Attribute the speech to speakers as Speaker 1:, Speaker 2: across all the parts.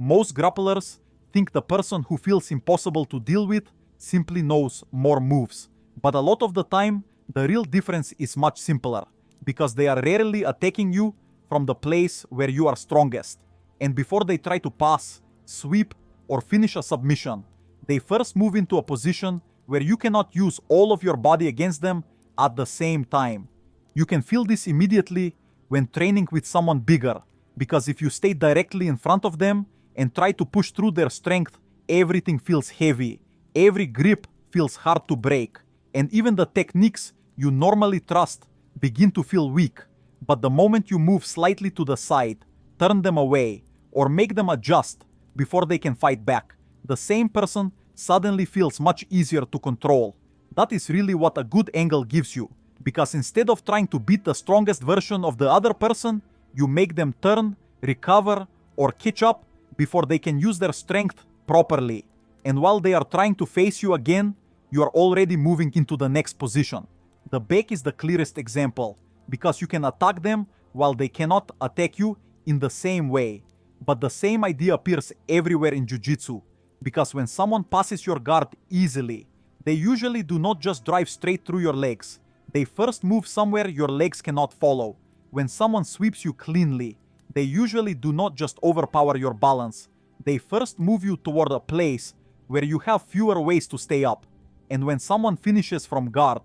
Speaker 1: Most grapplers think the person who feels impossible to deal with simply knows more moves. But a lot of the time, the real difference is much simpler, because they are rarely attacking you from the place where you are strongest. And before they try to pass, sweep, or finish a submission, they first move into a position where you cannot use all of your body against them at the same time. You can feel this immediately when training with someone bigger, because if you stay directly in front of them and try to push through their strength, everything feels heavy, every grip feels hard to break, and even the techniques you normally trust begin to feel weak. But the moment you move slightly to the side, turn them away, or make them adjust before they can fight back, the same person suddenly feels much easier to control. That is really what a good angle gives you, because instead of trying to beat the strongest version of the other person, you make them turn, recover, or catch up before they can use their strength properly. And while they are trying to face you again, you are already moving into the next position. The back is the clearest example, because you can attack them while they cannot attack you in the same way. But the same idea appears everywhere in Jiu-Jitsu, because when someone passes your guard easily, they usually do not just drive straight through your legs. They first move somewhere your legs cannot follow. When someone sweeps you cleanly, they usually do not just overpower your balance. They first move you toward a place where you have fewer ways to stay up. And when someone finishes from guard,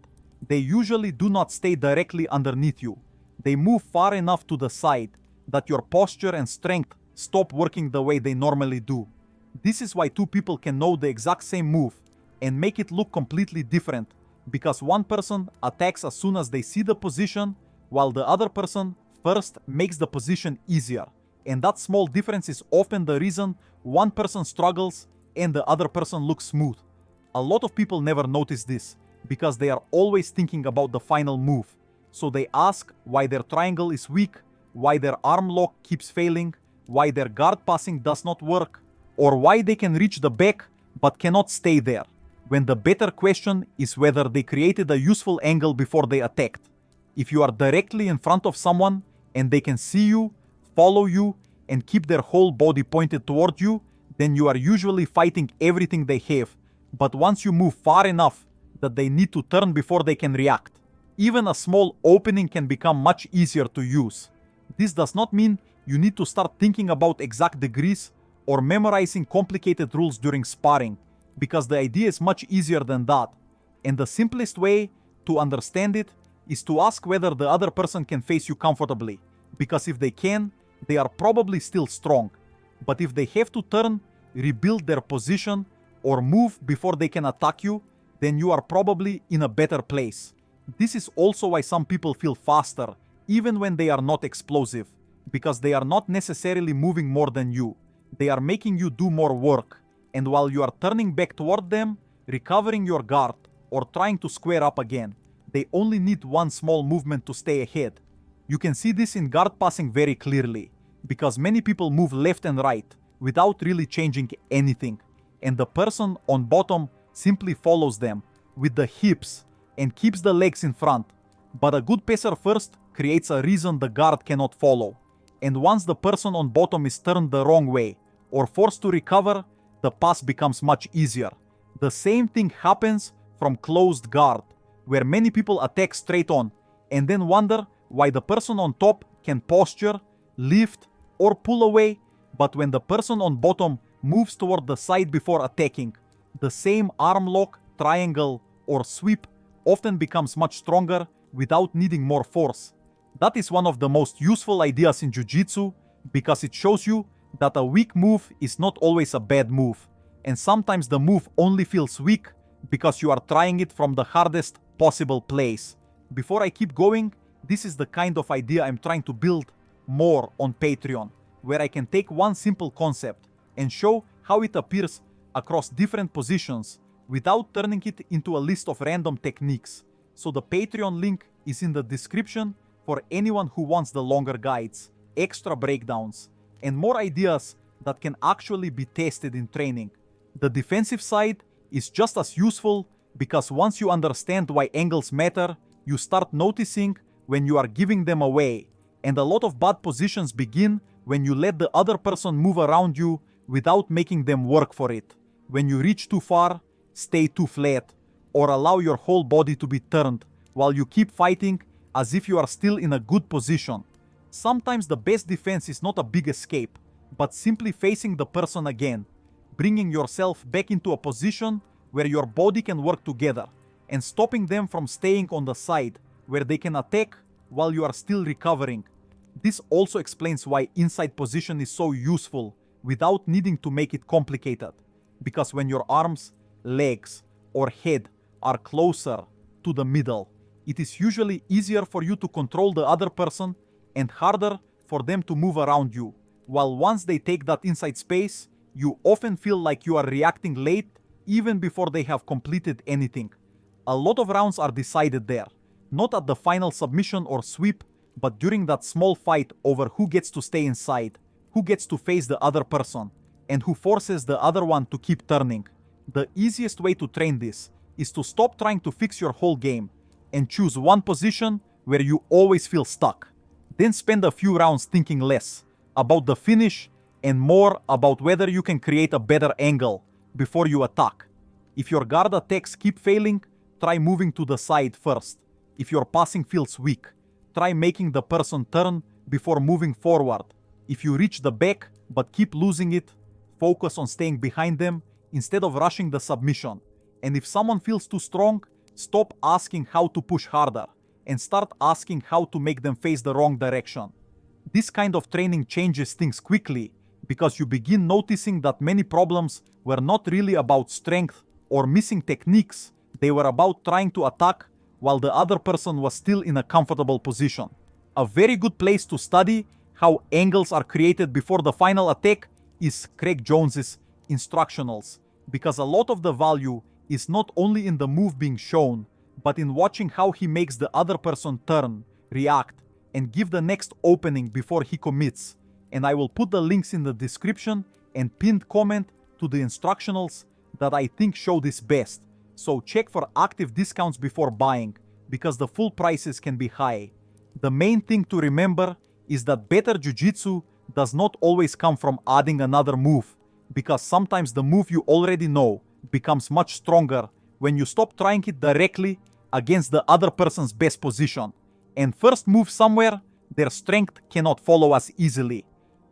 Speaker 1: they usually do not stay directly underneath you. They move far enough to the side that your posture and strength stop working the way they normally do. This is why two people can know the exact same move and make it look completely different, because one person attacks as soon as they see the position, while the other person first makes the position easier. And that small difference is often the reason one person struggles and the other person looks smooth. A lot of people never notice this, because they are always thinking about the final move. So they ask why their triangle is weak, why their arm lock keeps failing, why their guard passing does not work, or why they can reach the back but cannot stay there, when the better question is whether they created a useful angle before they attacked. If you are directly in front of someone and they can see you, follow you, and keep their whole body pointed toward you, then you are usually fighting everything they have. But once you move far enough that they need to turn before they can react, even a small opening can become much easier to use. This does not mean you need to start thinking about exact degrees or memorizing complicated rules during sparring, because the idea is much easier than that. And the simplest way to understand it is to ask whether the other person can face you comfortably, because if they can, they are probably still strong. But if they have to turn, rebuild their position, or move before they can attack you, then you are probably in a better place. This is also why some people feel faster, even when they are not explosive, because they are not necessarily moving more than you. They are making you do more work, and while you are turning back toward them, recovering your guard, or trying to square up again, they only need one small movement to stay ahead. You can see this in guard passing very clearly, because many people move left and right without really changing anything, and the person on bottom simply follows them with the hips and keeps the legs in front. But a good passer first creates a reason the guard cannot follow, and once the person on bottom is turned the wrong way or forced to recover, the pass becomes much easier. The same thing happens from closed guard, where many people attack straight on and then wonder why the person on top can posture, lift, or pull away, but when the person on bottom moves toward the side before attacking, the same arm lock, triangle, or sweep often becomes much stronger without needing more force. That is one of the most useful ideas in Jiu-Jitsu, because it shows you that a weak move is not always a bad move, and sometimes the move only feels weak because you are trying it from the hardest possible place. Before I keep going, this is the kind of idea I'm trying to build more on Patreon, where I can take one simple concept and show how it appears across different positions without turning it into a list of random techniques. So the Patreon link is in the description for anyone who wants the longer guides, extra breakdowns, and more ideas that can actually be tested in training. The defensive side is just as useful, because once you understand why angles matter, you start noticing when you are giving them away, and a lot of bad positions begin when you let the other person move around you without making them work for it. When you reach too far, stay too flat, or allow your whole body to be turned while you keep fighting as if you are still in a good position. Sometimes the best defense is not a big escape, but simply facing the person again, bringing yourself back into a position where your body can work together, and stopping them from staying on the side where they can attack while you are still recovering. This also explains why inside position is so useful without needing to make it complicated, because when your arms, legs, or head are closer to the middle, it is usually easier for you to control the other person and harder for them to move around you, while once they take that inside space, you often feel like you are reacting late even before they have completed anything. A lot of rounds are decided there, not at the final submission or sweep, but during that small fight over who gets to stay inside, who gets to face the other person, and who forces the other one to keep turning. The easiest way to train this is to stop trying to fix your whole game and choose one position where you always feel stuck. Then spend a few rounds thinking less about the finish and more about whether you can create a better angle before you attack. If your guard attacks keep failing, try moving to the side first. If your passing feels weak, try making the person turn before moving forward. If you reach the back but keep losing it, focus on staying behind them instead of rushing the submission. And if someone feels too strong, stop asking how to push harder and start asking how to make them face the wrong direction. This kind of training changes things quickly because you begin noticing that many problems were not really about strength or missing techniques, they were about trying to attack while the other person was still in a comfortable position. A very good place to study how angles are created before the final attack is Craig Jones's Instructionals, because a lot of the value is not only in the move being shown, but in watching how he makes the other person turn, react, and give the next opening before he commits. And I will put the links in the description and pinned comment to the Instructionals that I think show this best. So check for active discounts before buying, because the full prices can be high. The main thing to remember is that better jiu-jitsu does not always come from adding another move, because sometimes the move you already know becomes much stronger when you stop trying it directly against the other person's best position, and first move somewhere their strength cannot follow as easily.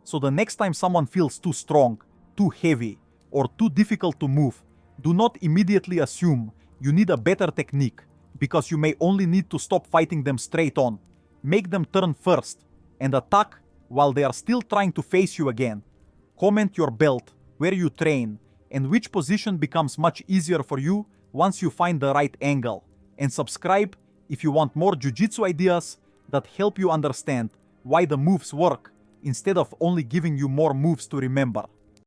Speaker 1: So the next time someone feels too strong, too heavy, or too difficult to move, do not immediately assume you need a better technique, because you may only need to stop fighting them straight on, make them turn first, and attack while they are still trying to face you again. Comment your belt, where you train, and which position becomes much easier for you once you find the right angle. And subscribe if you want more jiu-jitsu ideas that help you understand why the moves work, instead of only giving you more moves to remember.